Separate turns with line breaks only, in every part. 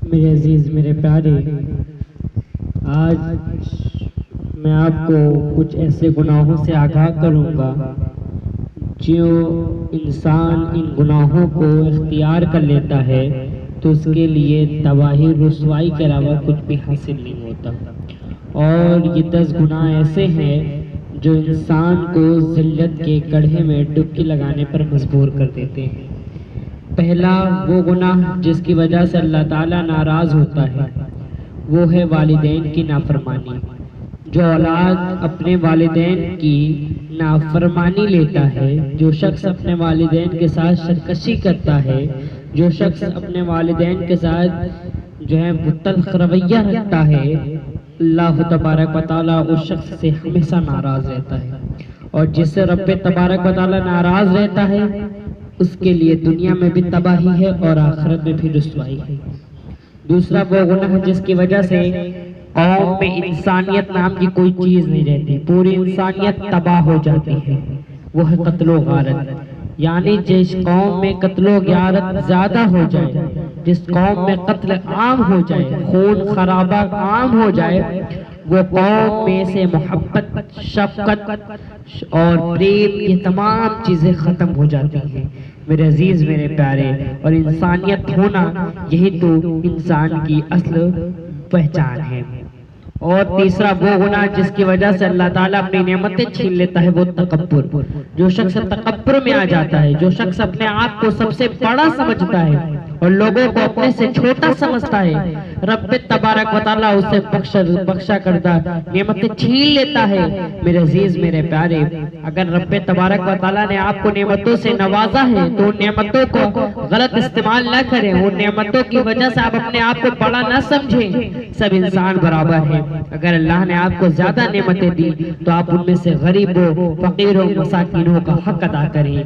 मेरे अजीज मेरे प्यारे, आज मैं आपको कुछ ऐसे गुनाहों से आगाह करूंगा जो इंसान इन गुनाहों को इख्तियार कर लेता है तो उसके लिए तबाही रुसवाई के अलावा कुछ भी हासिल नहीं होता। और ये 10 गुनाह ऐसे हैं जो इंसान को ज़िल्लत के गड्ढे में डुबकी लगाने पर मजबूर कर देते हैं। पहला वो गुनाह जिसकी वजह से अल्लाह ताला नाराज़ होता है वो है वालिदैन की नाफरमानी। जो औलाद अपने वालिदैन की नाफरमानी लेता है, जो शख्स अपने वालिदैन के साथ सरकशी करता है, जो शख्स अपने वालिदैन के साथ जो है मुतल्ख रवैया रखता है, अल्लाह तबारक व तआला उस शख्स से हमेशा नाराज़ रहता है। और जिससे रब तबारक व तआला नाराज़ रहता है उसके लिए दुनिया में भी तबाही है और आखिरत में भी रुसवाई है। दूसरा वो गुनाह जिसकी वजह से कौम में इंसानियत नाम की कोई चीज नहीं रहती, पूरी इंसानियत तबाह हो जाती है, वो है कत्लो गारत। यानी जिस कौम में कत्लो गारत ज्यादा हो जाए, जिस कौम में कत्ल आम हो जाए, खून खराबा आम हो जाए, वो कौम में से मोहब्बत, शफकत और प्रेम, ये तमाम चीजें खत्म हो जाती हैं। मेरे अजीज मेरे प्यारे, और इंसानियत होना यही तो इंसान की असल पहचान है। और तीसरा वो गुनाह जिसकी वजह से अल्लाह ताला अपनी नेमतें छीन लेता है वो तकब्बुर। जो शख्स तकब्बुर में आ जाता है, जो शख्स अपने आप को सबसे बड़ा समझता है और लोगों को अपने से छोटा समझता है, रब तबारक व तआला उसे बख्शा करदा नेमतें छीन लेता है। मेरे अजीज मेरे प्यारे, अगर रब तबारक व तआला ने आपको नेमतों से नवाजा है तो उन नेमतों को गलत इस्तेमाल न करें। उन नेमतों की वजह से आप अपने आप को बड़ा न समझें। सब इंसान बराबर है। अगर अल्लाह ने आपको ज्यादा नेमतें दी तो आप उनमें से गरीबों, फकीरों, मसाकिनों का हक अदा करें।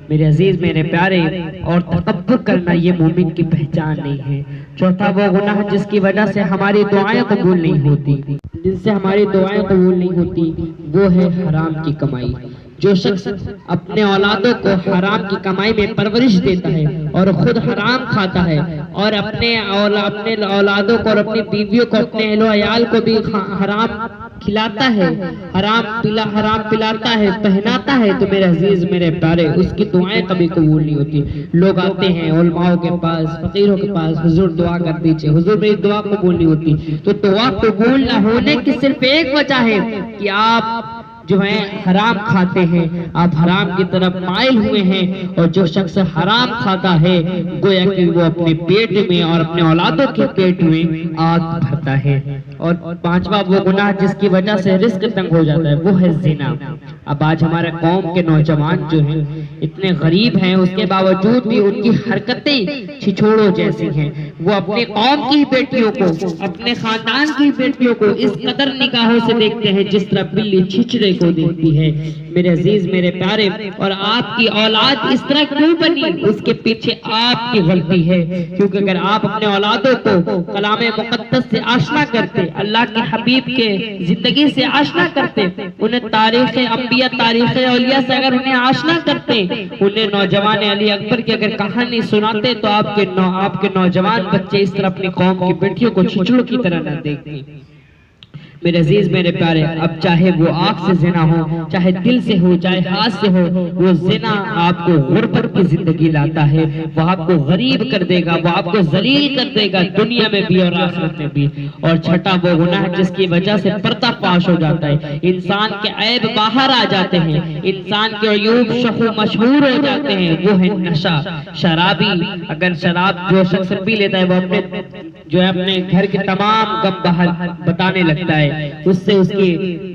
मेरे अजीज मेरे प्यारे, और तकब्बुर करना ये मोमिन की पहचान नहीं है। चौथा वो गुनाह जिसकी वजह से हमारी दुआएं कबूल नहीं होती, जिनसे हमारी दुआएं कबूल नहीं होती, वो है हराम की कमाई। जो शख्स अपने औलादों को हराम की कमाई में परवरिश देता है और खुद हराम खाता है और अपने औलादों को और अपनी बीवियों को, अपने अहलो अयाल को भी हराम खिलाता है, हराम पिलाता है, पहनाता है, तो मेरे अजीज मेरे प्यारे, उसकी दुआएं कभी कबूल नहीं होती। लोग आते हैं उलमाओं के पास, फकीरों के पास, हुजूर दुआ कर दीजिए, हुजूर मेरी दुआ कबूल नहीं होती। तो दुआ कबूल न होने की सिर्फ एक वजह है कि आप जो है हराम खाते हैं, आप हराम की तरफ माइल हुए हैं। और जो शख्स हराम खाता है गोया कि वो अपने पेट में और अपने औलादों के पेट में आग भरता है। और पांचवा वो गुनाह जिसकी वजह से रिस्क तंग हो जाता है वो है जिना। अब आज हमारे कौम के नौजवान जो हैं इतने गरीब हैं, उसके बावजूद भी उनकी हरकतें छिछोड़ों जैसी हैं। वो अपने कौम की बेटियों को, अपने खानदान की बेटियों को इस कदर निगाहों से देखते हैं जिस तरह बिल्ली छिछड़े को देखती है। मेरे अजीज मेरे प्यारे, और आपकी औलाद इस तरह क्यों बनी, उसके पीछे आपकी गलती है। क्योंकि अगर आप अपने औलादों को कलामे मुकद्दस से आशना करते, अल्लाह के हबीब के जिंदगी से आशना करते, उन्हें तारीख अंबिया, तारीख औलिया से अगर उन्हें आशना करते, उन्हें नौजवान अली अकबर की अगर कहानी सुनाते, तो आपके नौजवान बच्चे इस तरह अपनी कौम की बेटियों को छिछड़ों की तरह न देखते। मेरे अजीज मेरे प्यारे, अब चाहे वो आंख से जिना हो, चाहे दिल से हो, चाहे हाथ से हो, वो जिना आपको गुर्बत की जिंदगी लाता है, वो आपको गरीब कर देगा, वो आपको जलील कर देगा दुनिया में भी और आखिरत में भी। और छठा वो गुनाह जिसकी वजह से पर्दाफाश हो जाता है, इंसान के ऐब बाहर आ जाते हैं, इंसान के अयूब शखू मशहूर हो जाते हैं, वो है नशा। शराबी अगर शराब जो शख्स पी लेता है वो अपने घर के तमाम गम बाहर बताने लगता है, उससे उसकी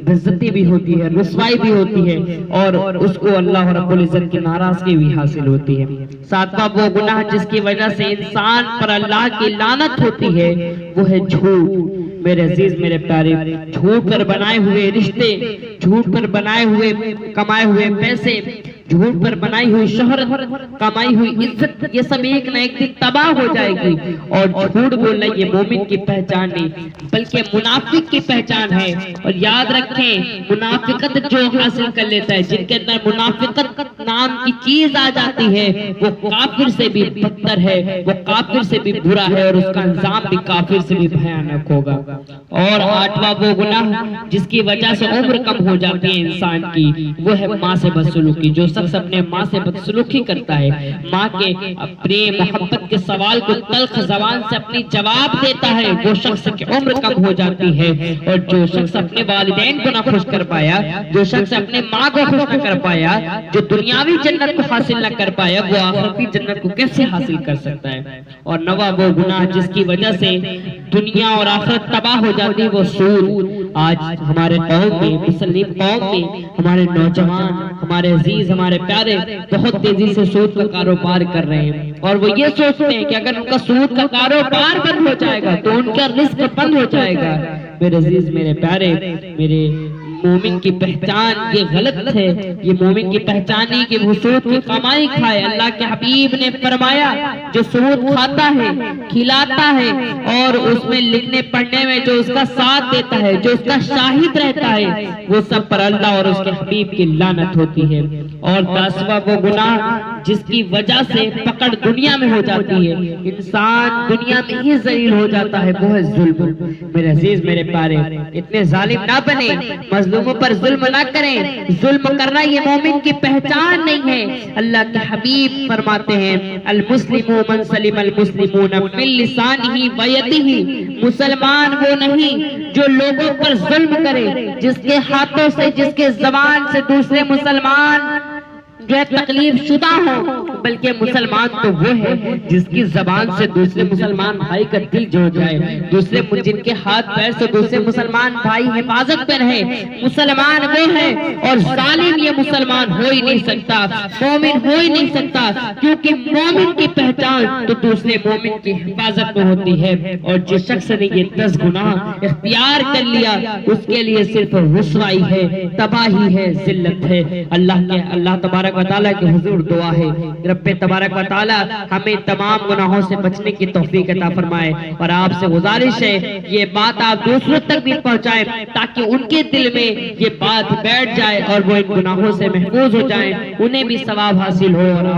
बेइज्जती भी होती है, रुसवाई भी होती है और उसको अल्लाह रब्बुल इज्जत की नाराजगी भी हासिल होती है। सातवां वो गुनाह जिसकी वजह से इंसान पर अल्लाह की लानत होती है वो है झूठ। मेरे अजीज मेरे प्यारे, झूठ पर बनाए हुए रिश्ते, झूठ पर बनाए हुए कमाए हुए पैसे, झूठ पर बनाई हुई शोहरत, कमाई हुई इज्जत, ये सब एक न एक दिन तबाह हो जाएगी। और झूठ बोलना ये मोमिन की पहचान नहीं बल्कि मुनाफिक की पहचान है। और याद रखें, मुनाफिकत जो हासिल कर लेता है, जिनके अंदर मुनाफिकत नाम की चीज आ जाती है, वो काफिर से भी बदतर है, वो काफिर से भी बुरा है, और उसका अंजाम भी काफिर से भी भयानक होगा। और आठवां वो गुनाह जिसकी वजह से उम्र कम हो जाती है इंसान की, वो है माँ से बदसलूकी। जो शख्स अपने माँ से बदसलूकी करता है, माँ के प्रेम मोहब्बत के सवाल को तल्ख ज़बान से अपनी जवाब देता है, वो शख्स की उम्र कम हो जाती है। और जो शख्स अपने वालिदैन को ना खुश कर पाया, जो शख्स अपने माँ को खुश न कर पाया, जो दुनियावी जन्नत को हासिल न कर पाया, वो आखिरती जन्नत को कैसे हासिल कर सकता है। और नवा वो गुनाह जिसकी वजह से दुनिया और आखिरत तबाह हो जाती है, वो सूद। आज हमारे कौम में, मुस्लिम कौम में, हमारे नौजवान, हमारे अजीज, हमारे प्यारे बहुत तेजी से सूद का कारोबार कर रहे हैं। और वो ये सोचते हैं कि अगर उनका सूद का कारोबार बंद हो जाएगा तो उनका रिस्क बंद हो जाएगा। मेरे अजीज, मेरे प्यारे, मेरे मोमिन की पहचान ये गलत है। ये मोमिन की पहचान नहीं कि वो सूद की कमाई खाए। अल्लाह के हबीब ने फरमाया, जो सूद खाता है, खिलाता है, और उसमें लिखने पढ़ने में जो उसका साथ देता है, जो उसका शाहिद रहता है, वो सब पर अल्लाह और उसके हबीब की लानत होती है। और 10वां वो गुनाह जिसकी वजह से पकड़ दुनिया में हो जाती है, इंसान दुनिया में ही जलील हो जाता है, वो है जुल्म। मेरे अजीज, मेरे प्यारे, इतने जालिम ना बने, मजलूमों पर जुल्म ना करें। जुल्म करना ये मोमिन की पहचान नहीं है। अल्लाह के हबीब फरमाते हैं, अल मुस्लिमु मन सलिम अल मुस्लिमून मिन लिसानिही व यदिही। मुसलमान वो नहीं जो लोगों पर जुल्म करे, जिसके हाथों से, जिसके जबान से दूसरे मुसलमान जो है तकलीफ शुदा हो, बल्कि मुसलमान तो वो है जिसकी जबान से दूसरे मुसलमान भाई का दिल जुड़ जाए, दूसरे जिनके हाथ पैर से दूसरे मुसलमान भाई हिफाजत पे रहे, मुसलमान वो है। और जालिम ये मुसलमान हो ही नहीं सकता, मोमिन हो ही नहीं सकता, क्योंकि मोमिन की पहचान तो दूसरे मोमिन की हिफाजत में होती है। और जिस शख्स ने ये 10 गुनाह इख्तियार कर लिया, उसके लिए सिर्फ रुसवाई है, तबाही है, जिल्लत है। अल्लाह तबारक व तआला के हुजूर दुआ है, रब्बे तबारक व तआला हमें तमाम गुनाहों से बचने की तौफीक अता फरमाए। और आपसे गुजारिश है, ये बात आप दूसरों तक भी पहुंचाएं, ताकि उनके दिल में ये बात बैठ जाए और वो इन गुनाहों से महफूज हो जाएं, उन्हें भी सवाब हासिल हो। और